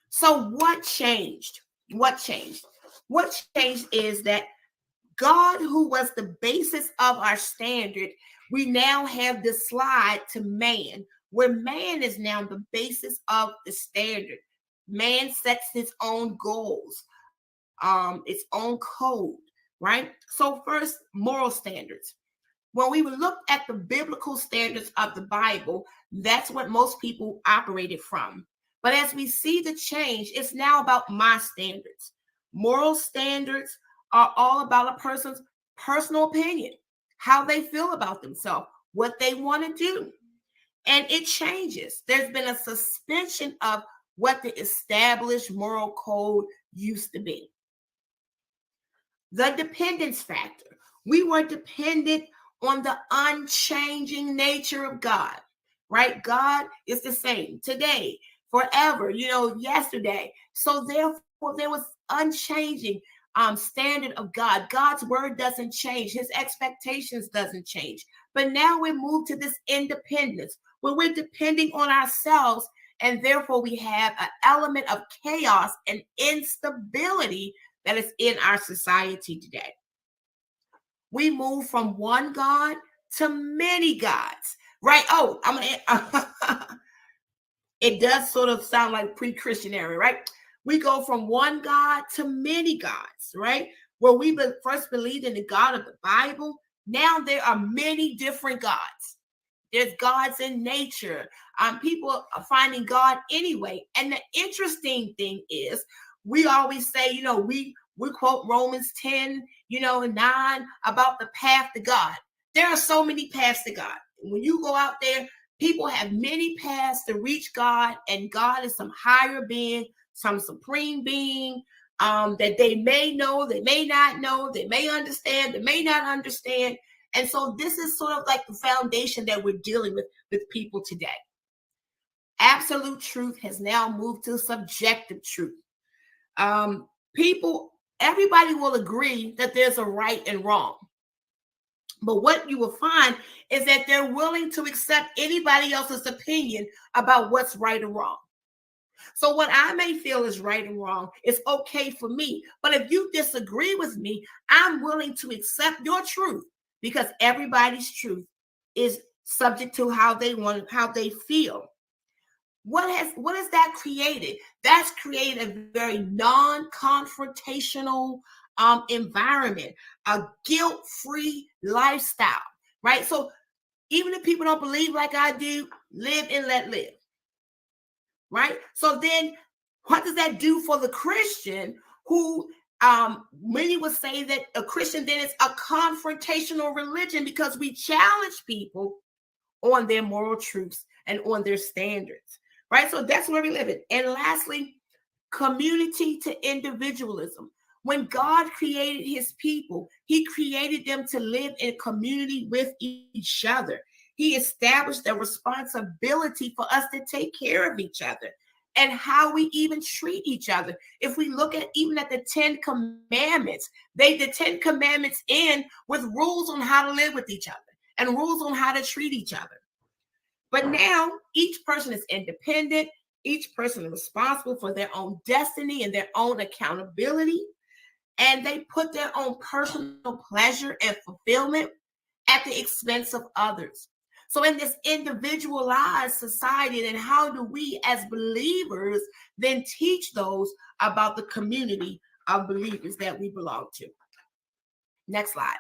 So what changed? What changed? What changed is that God, who was the basis of our standard, we now have this slide to man, where man is now the basis of the standard. Man sets his own goals, its own code, right? So first, moral standards. When we look at the biblical standards of the Bible, that's what most people operated from. But as we see the change, it's now about my standards. Moral standards are all about a person's personal opinion, how they feel about themselves, what they want to do. And it changes. There's been a suspension of what the established moral code used to be. The dependence factor. We were dependent on the unchanging nature of God, right? God is the same today, forever, yesterday. So therefore, there was unchanging standard of God. God's word doesn't change. His expectations doesn't change. But now we move to this independence where we're depending on ourselves, and therefore we have an element of chaos and instability that is in our society today. We move from one God to many gods, right? Oh, it does sort of sound like pre-Christian era, right? We go from one God to many gods, right? Where we first believed in the God of the Bible, now there are many different gods. There's gods in nature. People are finding God anyway. And the interesting thing is, we always say, we quote Romans 10, and 9 about the path to God. There are so many paths to God. When you go out there, people have many paths to reach God, and God is some higher being, some supreme being that they may know, they may not know, they may understand, they may not understand. And so this is sort of like the foundation that we're dealing with people today. Absolute truth has now moved to subjective truth. Everybody will agree that there's a right and wrong. But what you will find is that they're willing to accept anybody else's opinion about what's right or wrong. So what I may feel is right and wrong is okay for me. But if you disagree with me, I'm willing to accept your truth, because everybody's truth is subject to how they feel. What has that created? That's created a very non-confrontational environment, a guilt-free lifestyle, right? So even if people don't believe like I do, live and let live, right? So then what does that do for the Christian who many would say that a Christian then is a confrontational religion, because we challenge people on their moral truths and on their standards, right? So that's where we live in. And lastly, community to individualism. When God created his people, he created them to live in community with each other. He established a responsibility for us to take care of each other and how we even treat each other. If we look at even at the 10 commandments, the 10 commandments end with rules on how to live with each other and rules on how to treat each other. But now each person is independent. Each person is responsible for their own destiny and their own accountability. And they put their own personal pleasure and fulfillment at the expense of others. So in this individualized society, then how do we as believers then teach those about the community of believers that we belong to? Next slide.